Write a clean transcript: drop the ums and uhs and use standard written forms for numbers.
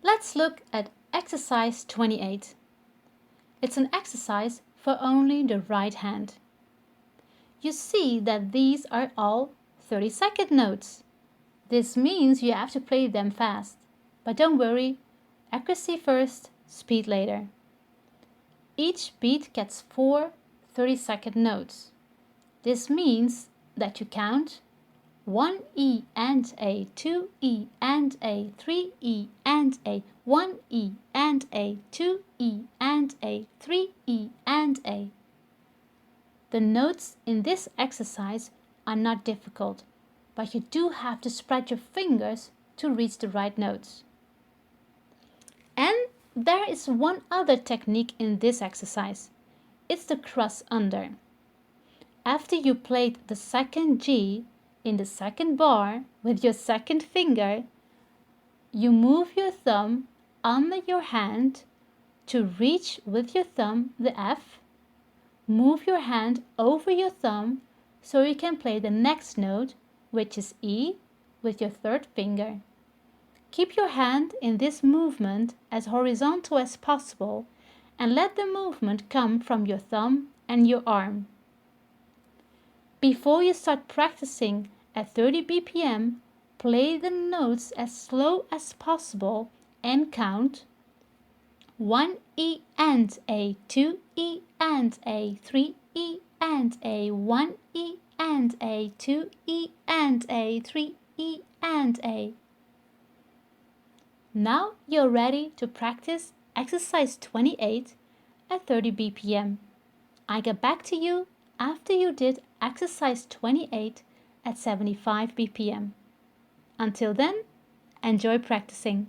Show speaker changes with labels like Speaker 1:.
Speaker 1: Let's look at exercise 28. It's an exercise for only the right hand. You see that these are all 30-second notes. This means you have to play them fast. But don't worry, accuracy first, speed later. Each beat gets 4 30-second notes. This means that you count 1 E and A, 2 E and A, 3 E and A, 1 E and A, 2 E and A, 3 E and A. The notes in this exercise are not difficult, but you do have to spread your fingers to reach the right notes. And there is one other technique in this exercise. It's the cross under. After you played the second G in the second bar with your second finger, you move your thumb under your hand to reach with your thumb the F. Move your hand over your thumb so you can play the next note, which is E, with your third finger. Keep your hand in this movement as horizontal as possible and let the movement come from your thumb and your arm. Before you start practicing at 30 BPM, play the notes as slow as possible and count 1 E and A, 2 E and A, 3 E and A, 1 E and A, 2 E and A, 3 E and A. Now you're ready to practice exercise 28 at 30 BPM. I get back to you after you did exercise 28 at 75 BPM. Until then, enjoy practicing.